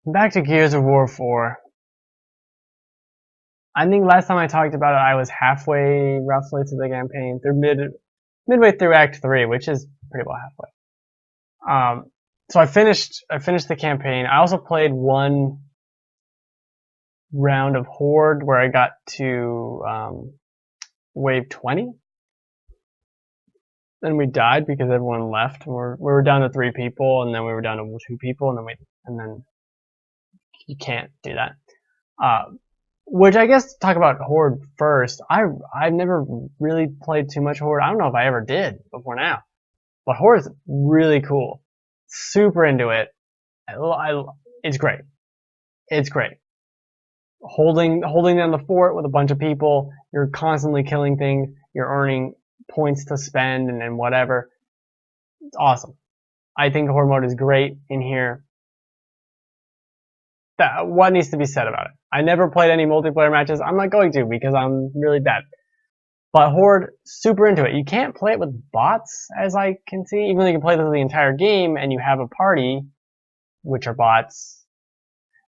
Back to Gears of War 4. I think last time I talked about it, I was halfway, roughly, to the campaign, through midway through Act 3, which is pretty well halfway. So I finished the campaign. I also played one round of Horde where I got to wave 20. Then we died because everyone left. We were down to 3 people, and then we were down to 2 people, and then you can't do that. Which I guess to talk about Horde first. I've never really played too much Horde. I don't know if I ever did before now, but Horde is really cool. Super into it. It's great. It's great. Holding down the fort with a bunch of people. You're constantly killing things. You're earning points to spend and whatever. It's awesome. I think the Horde mode is great in here. What needs to be said about it? I never played any multiplayer matches. I'm not going to because I'm really bad. But Horde, super into it. You can't play it with bots, as I can see. Even though you can play the entire game and you have a party, which are bots,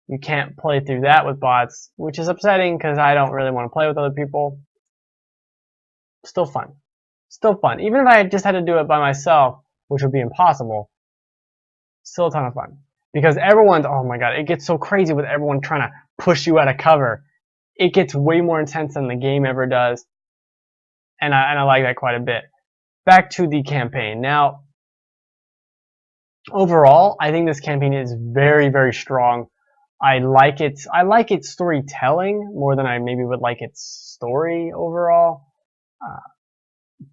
you can't play through that with bots, which is upsetting because I don't really want to play with other people. Still fun. Still fun. Even if I just had to do it by myself, which would be impossible, still a ton of fun. Because everyone's, oh my god, it gets so crazy with everyone trying to push you out of cover. It gets way more intense than the game ever does. And I like that quite a bit. Back to the campaign. Now, overall, I think this campaign is very, very strong. I like its storytelling more than I maybe would like its story overall.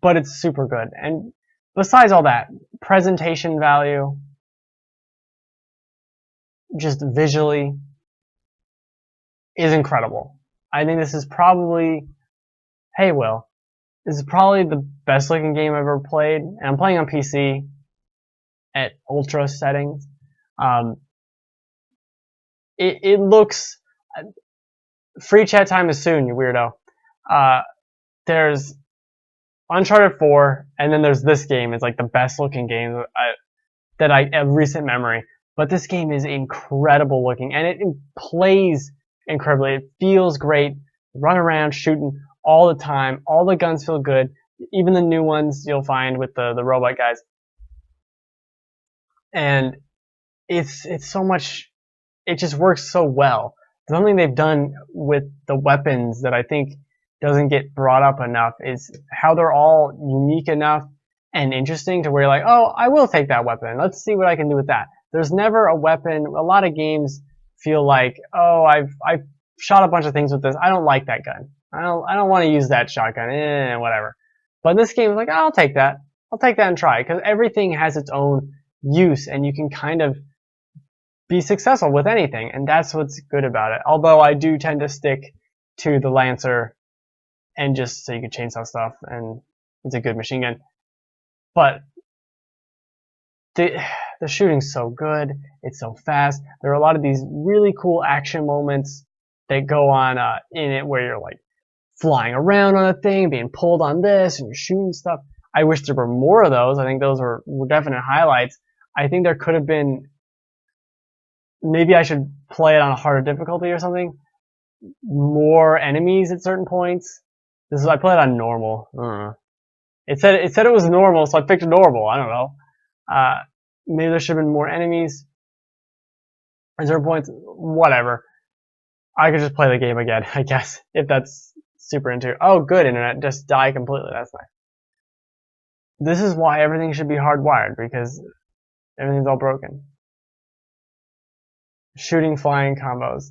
But it's super good. And besides all that, presentation value, just visually, is incredible. I think this is probably, hey Will, this is probably the best looking game I've ever played. And I'm playing on PC at ultra settings. It looks, free chat time is soon, you weirdo. There's Uncharted 4, and then there's this game. It's like the best looking game that I have recent memory. But this game is incredible looking, and it plays incredibly. It feels great. Run around shooting all the time. All the guns feel good. Even the new ones you'll find with the robot guys. And it's so much. It just works so well. Something they've done with the weapons that I think doesn't get brought up enough is how they're all unique enough and interesting to where you're like, oh, I will take that weapon. Let's see what I can do with that. There's never a weapon. A lot of games feel like, oh, I've shot a bunch of things with this. I don't like that gun. I don't want to use that shotgun. Whatever. But this game is like, oh, I'll take that. I'll take that and try, because everything has its own use, and you can kind of be successful with anything, and that's what's good about it. Although I do tend to stick to the Lancer, and just so you can chainsaw stuff, and it's a good machine gun. But the shooting's so good, it's so fast. There are a lot of these really cool action moments that go on in it where you're like flying around on a thing, being pulled on this, and you're shooting stuff. I wish there were more of those. I think those were definite highlights. I think there could have been, maybe I should play it on a harder difficulty or something. More enemies at certain points. I played it on normal. I don't know. It said it was normal, so I picked normal. I don't know. Maybe there should have been more enemies. At certain points, whatever. I could just play the game again, I guess, if that's super into. Oh, good, internet, just die completely. That's nice. This is why everything should be hardwired, because everything's all broken. Shooting, flying combos.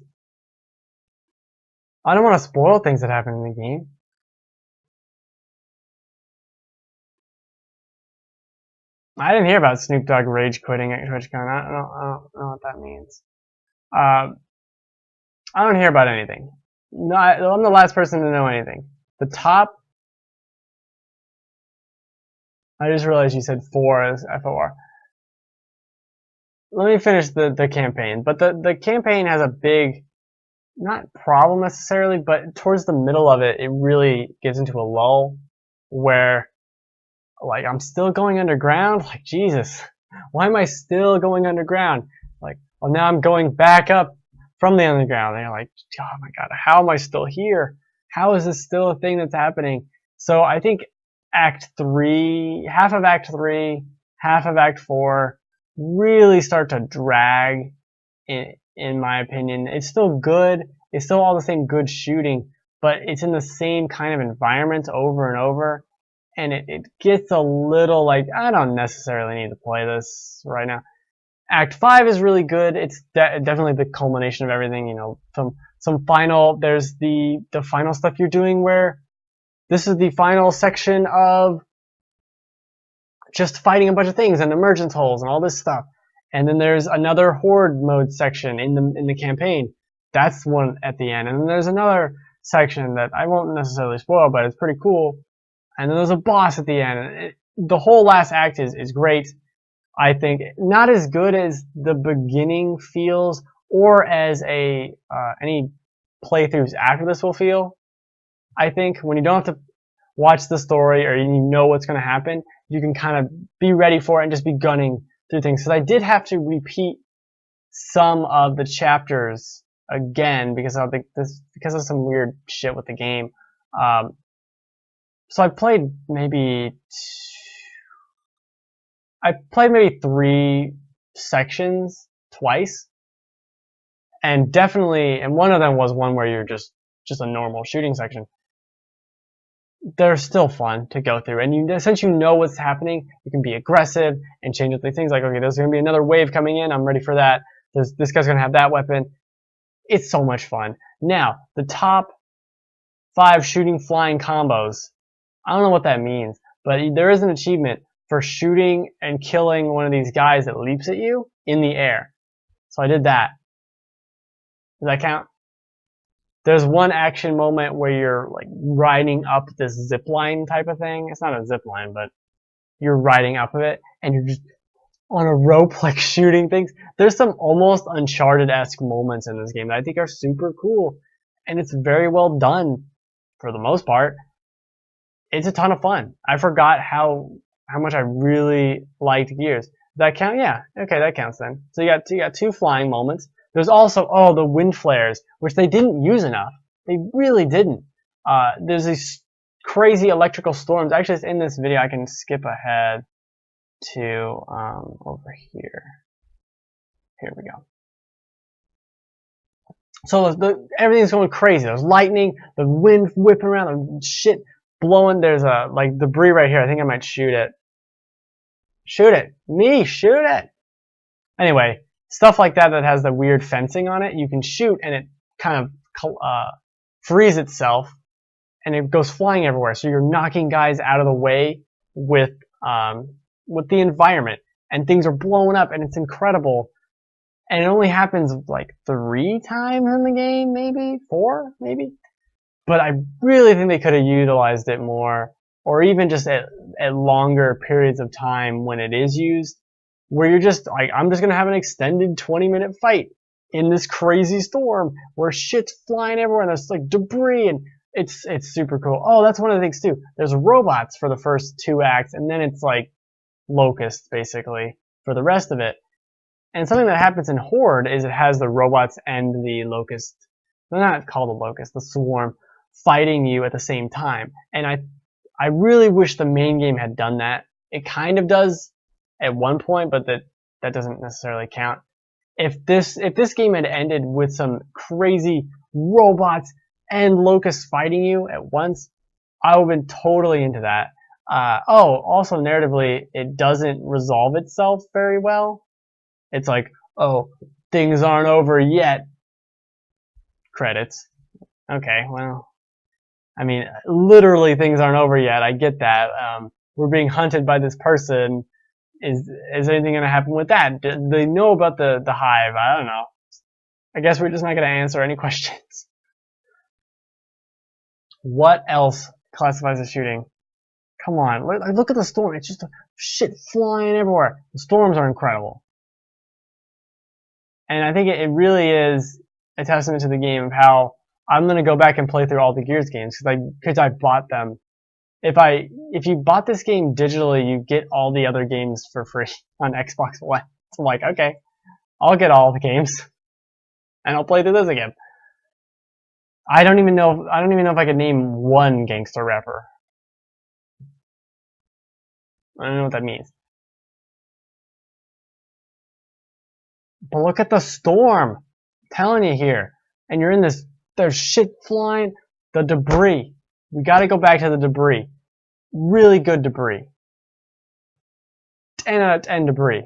I don't want to spoil things that happen in the game. I didn't hear about Snoop Dogg rage quitting at TwitchCon. I don't know what that means. I don't hear about anything. No, I'm the last person to know anything. The top. I just realized you said 4 as FOR. Let me finish the campaign. But the campaign has a big, not problem necessarily, but towards the middle of it, it really gets into a lull where, like, I'm still going underground. Like, Jesus, why am I still going underground? Like, Well, now I'm going back up from the underground. And you're like, oh my god, how am I still here? How is this still a thing that's happening? So I think Act 3, half of Act 3, half of Act 4 really start to drag, in my opinion. It's still good. It's still all the same good shooting, but it's in the same kind of environment over and over. And it gets a little like, I don't necessarily need to play this right now. Act 5 is really good. It's definitely the culmination of everything, you know, some final, there's the final stuff you're doing where this is the final section of just fighting a bunch of things and emergence holes and all this stuff. And then there's another horde mode section in the campaign. That's one at the end. And then there's another section that I won't necessarily spoil, but it's pretty cool. And then there's a boss at the end. The whole last act is great. I think not as good as the beginning feels, or as any playthroughs after this will feel. I think when you don't have to watch the story or you know what's going to happen, you can kind of be ready for it and just be gunning through things. Because I did have to repeat some of the chapters again because of some weird shit with the game. So I played maybe 3 sections twice, and one of them was one where you're just a normal shooting section. They're still fun to go through, and since you know what's happening, you can be aggressive and change up the things like, okay, there's going to be another wave coming in, I'm ready for that. This guy's going to have that weapon. It's so much fun. Now, the top 5 shooting flying combos, I don't know what that means, but there is an achievement for shooting and killing one of these guys that leaps at you in the air. So I did that. Does that count? There's one action moment where you're like riding up this zip line type of thing. It's not a zip line, but you're riding up of it and you're just on a rope like shooting things. There's some almost Uncharted-esque moments in this game that I think are super cool, and it's very well done for the most part. It's a ton of fun. I forgot how much I really liked Gears. Does that count? Yeah. Okay, that counts then. So you got 2 flying moments. There's also, the wind flares, which they didn't use enough. They really didn't. There's these crazy electrical storms. Actually, it's in this video. I can skip ahead to over here. Here we go. So everything's going crazy. There's lightning, the wind whipping around, the shit blowing. There's like debris right here. I think I might shoot it. Shoot it. Me, shoot it. Anyway, stuff like that has the weird fencing on it, you can shoot and it kind of frees itself and it goes flying everywhere. So you're knocking guys out of the way with the environment, and things are blowing up and it's incredible. And it only happens like 3 times in the game, maybe 4, maybe. But I really think they could have utilized it more, or even just at longer periods of time when it is used, where you're just like, I'm just gonna have an extended 20-minute fight in this crazy storm where shit's flying everywhere and there's like debris, and it's super cool. Oh, that's one of the things too. There's robots for the first 2 acts, and then it's like locusts basically for the rest of it. And something that happens in Horde is it has the robots and the locust. They're not called a locust, the swarm, fighting you at the same time. And I really wish the main game had done that. It kind of does at one point, but that doesn't necessarily count. If this game had ended with some crazy robots and locusts fighting you at once, I would have been totally into that. Also narratively, it doesn't resolve itself very well. It's like, oh, things aren't over yet. Credits. Okay, well, I mean, literally things aren't over yet. I get that. We're being hunted by this person. Is anything going to happen with that? Do they know about the hive? I don't know. I guess we're just not going to answer any questions. What else classifies as shooting? Come on, look at the storm. It's just shit flying everywhere. The storms are incredible. And I think it really is a testament to the game of how I'm going to go back and play through all the Gears games because I bought them. If you bought this game digitally, you get all the other games for free on Xbox One. So I'm like, okay, I'll get all the games, and I'll play through this again. I don't even know if I could name one gangster rapper. I don't know what that means. But look at the storm. I'm telling you here. And you're in this, there's shit flying. The debris. We gotta go back to the debris. Really good debris. 10 out of 10 debris.